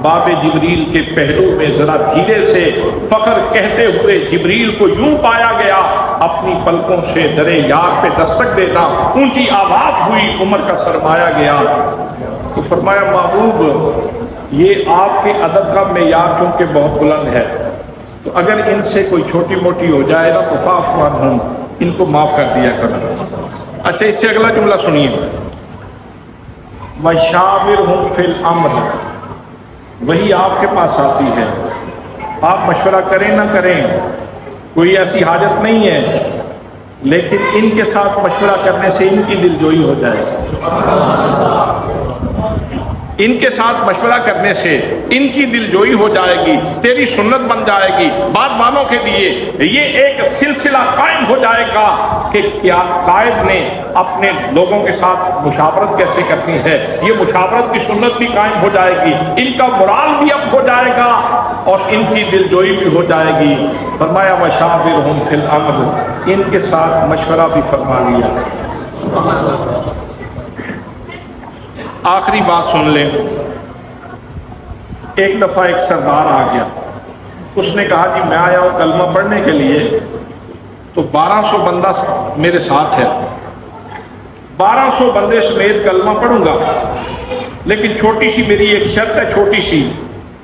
باب جبریل کے پہلو میں ذرا دھیرے سے فخر کہتے ہوئے جبریل کو یوں پایا گیا, اپنی پلکوں سے درے یار پہ دستک دینا, اونچی آواز ہوئی, عمر کا سرمایا گیا. تو فرمایا محبوب یہ آپ کے ادب کا معیار چونکہ بہت بلند ہے, تو اگر ان سے کوئی چھوٹی موٹی ہو جائے نا تو فاعف عنہم, ان کو معاف کر دیا کرو. اچھا اس سے اگلا جملہ سنیے. وَشَاوِرْهُمْ فِي الْأَمْرِ, وہی آپ کے پاس آتی ہے, آپ مشورہ کریں نہ کریں کوئی ایسی حاجت نہیں ہے, لیکن ان کے ساتھ مشورہ کرنے سے ان کی دلجوئی ہو جائے, ان کے ساتھ مشورہ کرنے سے ان کی دلجوئی ہو جائے گی, تیری سنت بن جائے گی. بعد والوں کے لیے یہ ایک سلسلہ قائم ہو جائے گا کہ کیا قائد نے اپنے لوگوں کے ساتھ مشاورت کیسے کرنی ہے, یہ مشاورت کی سنت بھی قائم ہو جائے گی, ان کا مرال بھی اب ہو جائے گا اور ان کی دلجوئی بھی ہو جائے گی. فرمایا وشاورہم فی الامر, ان کے ساتھ مشورہ بھی فرما لیا. آخری بات سن لیں. ایک دفعہ ایک سردار آ گیا, اس نے کہا جی میں آیا ہوں کلمہ پڑھنے کے لیے, تو 1200 بندہ میرے ساتھ ہے, 1200 بندے سمیت کلمہ پڑھوں گا, لیکن چھوٹی سی میری ایک شرط ہے, چھوٹی سی.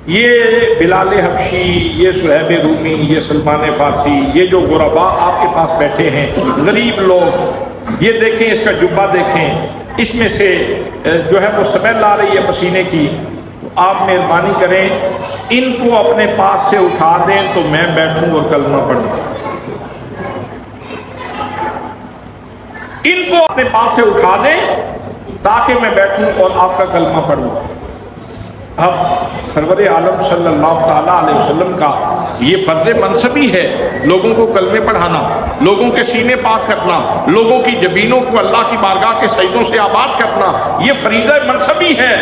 یہ بلال حبشی, یہ صہیب رومی, یہ سلمان فارسی, یہ جو غربا آپ کے پاس بیٹھے ہیں غریب لوگ, یہ دیکھیں اس کا جبہ دیکھیں, اس میں سے جو ہے وہ سمیل آ رہی ہے پسینے کی, آپ مہربانی کریں ان کو اپنے پاس سے اٹھا دیں تو میں بیٹھوں اور کلمہ پڑھوں. ان کو اپنے پاس سے اٹھا دیں تاکہ میں بیٹھوں اور آپ کا کلمہ پڑھوں. اب سرور عالم صلی اللہ تعالیٰ علیہ وسلم کا یہ فرض منصبی ہے, لوگوں کو کلمے پڑھانا, لوگوں کے سینے پاک کرنا, لوگوں کی جبینوں کو اللہ کی بارگاہ کے سجدوں سے آباد کرنا, یہ فریضہ منصبی ہے.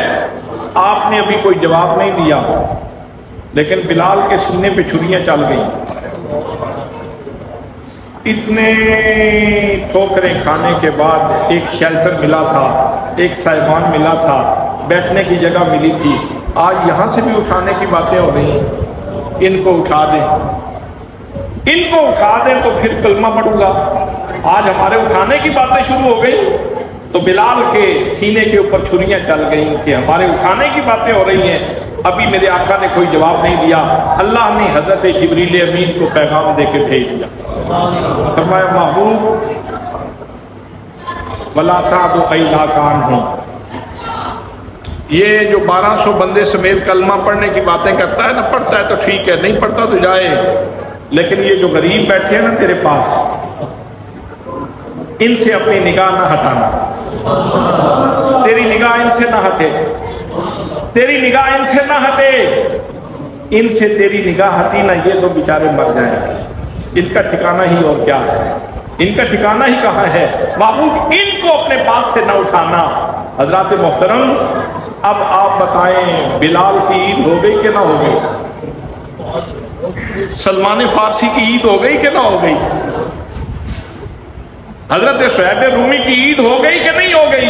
آپ نے ابھی کوئی جواب نہیں دیا, لیکن بلال کے سینے پہ چھریاں چل گئیں. اتنے ٹھوکریں کھانے کے بعد ایک شیلٹر ملا تھا, ایک سائبان ملا تھا, بیٹھنے کی جگہ ملی تھی. آج یہاں سے بھی اٹھانے کی باتیں ہو رہی ہیں, ان کو اٹھا دیں, ان کو اٹھا دیں تو پھر کلمہ پڑھوں گا. آج ہمارے اٹھانے کی باتیں شروع ہو گئی تو بلال کے سینے کے اوپر چھریاں چل گئیں کہ ہمارے اٹھانے کی باتیں ہو رہی ہیں. ابھی میرے آقا نے کوئی جواب نہیں دیا, اللہ نے حضرت جبریل امین کو پیغام دے کے بھیج دیا. فرمایا محبوب وَلَا تَعْدُ إِلَّا كَانْهُمْ, یہ جو 1200 بندے سمیت کلمہ پڑھنے کی باتیں کرتا ہے نا, پڑھتا ہے تو ٹھیک ہے, نہیں پڑھتا تو جائے, لیکن یہ جو غریب بیٹھے ہیں نا تیرے پاس, ان سے اپنی نگاہ نہ ہٹانا, تیری نگاہ ان سے نہ ہٹے, تیری نگاہ ان سے نہ ہٹے, ان سے تیری نگاہ ہٹی نہ یہ تو بیچارے مر جائیں گے, ان کا ٹھکانہ ہی اور کیا ہے, ان کا ٹھکانہ ہی کہاں ہے. محبوب ان کو اپنے پاس سے نہ اٹھانا. حضرات محترم اب آپ بتائیں بلال کی عید ہو گئی کہ نہ ہو گئی, سلمان فارسی کی عید ہو گئی کہ نہ ہو گئی, حضرت صہیب رومی کی عید ہو گئی کہ نہیں ہو گئی.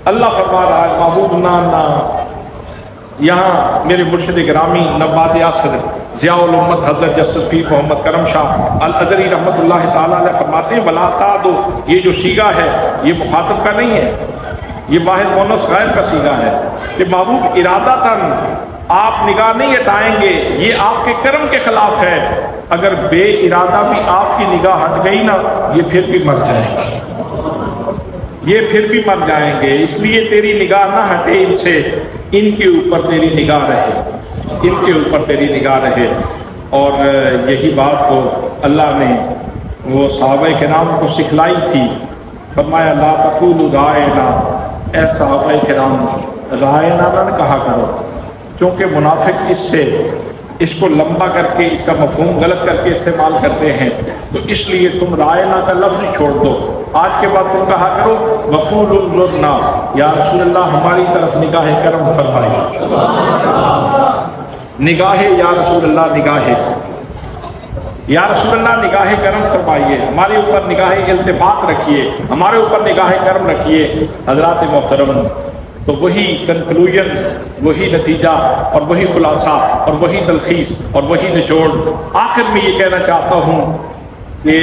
اللہ فرما رہا ہے محبوب نا نا, یہاں میرے مرشد گرامی نواد عصر ضیاء الامت حضرت جسٹس پیر محمد کرم شاہ الازہری رحمۃ اللہ تعالیٰ علیہ فرماتے ہیں ولا تعدو، یہ جو صیغہ ہے یہ مخاطب کا نہیں ہے، یہ واحد مونس غیر کا صیغہ ہے کہ محبوب ارادتاً آپ نگاہ نہیں ہٹائیں گے، یہ آپ کے کرم کے خلاف ہے۔ اگر بے ارادہ بھی آپ کی نگاہ ہٹ گئی نا، یہ پھر بھی مر جائیں گے، یہ پھر بھی مر جائیں گے، اس لیے تیری نگاہ نہ ہٹے ان سے، ان کے اوپر تیری نگاہ رہے، ان کے اوپر تیری نگاہ رہے۔ اور یہی بات تو اللہ نے وہ صحابہ کرام کو سکھلائی تھی، فرمایا لا تقولوا رائنا، اے صحابہ کرام رائنا نہ کہا کرو، کیونکہ منافق اس کو لمبا کر کے اس کا مفہوم غلط کر کے استعمال کرتے ہیں، تو اس لیے تم رائنا کا لفظ چھوڑ دو، آج کے بعد تم کہا کرو وقولوا انظرنا، یا رسول اللہ ہماری طرف نگاہ کرم فرمائیے، نگاہ یا رسول اللہ نگاہ، یا رسول اللہ نگاہ کرم فرمائیے، ہمارے اوپر نگاہ التفات رکھیے، ہمارے اوپر نگاہ کرم رکھیے۔ حضرات محترم، تو وہی کنکلوژن، وہی نتیجہ اور وہی خلاصہ اور وہی تلخیص اور وہی نچوڑ، آخر میں یہ کہنا چاہتا ہوں کہ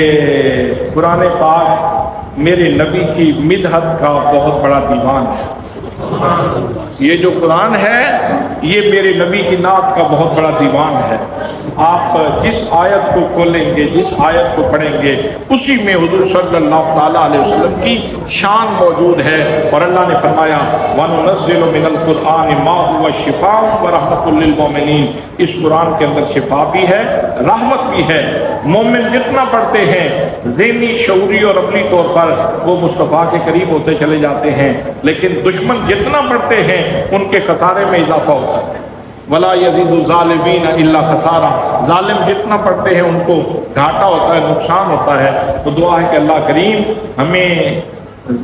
قرآن پاک میرے نبی کی مدحت کا بہت بڑا دیوان ہے۔ یہ جو قرآن ہے یہ میرے نبی کی نعت کا بہت بڑا دیوان ہے۔ آپ جس آیت کو کھولیں گے، جس آیت کو پڑھیں گے، اسی میں حضور صلی اللہ تعالیٰ علیہ وسلم کی شان موجود ہے۔ اور اللہ نے فرمایا وَنُنَزِّلُ مِنَ الْقُرْآنِ مَا هُوَ شِفَاءٌ وَرَحْمَةٌ لِّلْمُؤْمِنِينَ، اس قرآن کے اندر شفا بھی ہے، رحمت بھی ہے۔ مومن جتنا پڑھتے ہیں ذہنی، شعوری اور عملی طور پر وہ مصطفیٰ کے قریب ہوتے چلے جاتے ہیں، لیکن دشمن جتنا پڑھتے ہیں ان کے خسارے میں اضافہ ہوتا ہے۔ وَلَا يَزِيدُ الظَّالِمِينَ إِلَّا خَسَارًا، ظالم جتنا پڑھتے ہیں ان کو گھاٹا ہوتا ہے، نقصان ہوتا ہے۔ تو دعا ہے کہ اللہ کریم ہمیں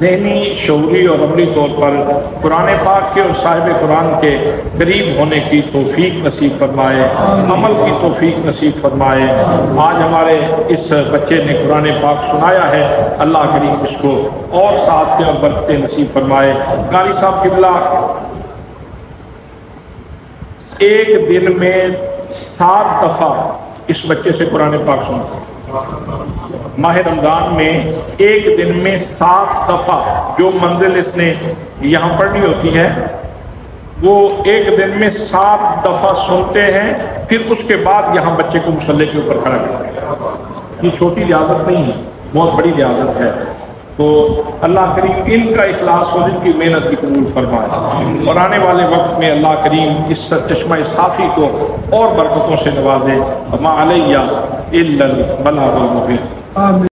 ذہنی، شعوری اور عملی طور پر قرآن پاک کے اور صاحب قرآن کے قریب ہونے کی توفیق نصیب فرمائے، عمل کی توفیق نصیب فرمائے۔ آج ہمارے اس بچے نے قرآن پاک سنایا ہے، اللہ کریم اس کو اور سعادتیں اور برکتیں نصیب فرمائے۔ قاری صاحب قبلہ ایک دن میں 7 دفعہ اس بچے سے قرآن پاک سنتا ہے۔ ماہ رمضان میں ایک دن میں 7 دفعہ جو منزل اس نے یہاں پڑھنی ہوتی ہے وہ ایک دن میں 7 دفعہ سنتے ہیں، پھر اس کے بعد یہاں بچے کو مصلی کے اوپر کھڑا کرتے ہیں۔ یہ چھوٹی ریاضت نہیں ہے، بہت بڑی ریاضت ہے۔ تو اللہ کریم ان کا اخلاص اور ان کی محنت بھی قبول فرمائے، اور آنے والے وقت میں اللہ کریم اس چشمہ صافی کو اور برکتوں سے نوازے۔ وما علیہ الا البلاغ المبین۔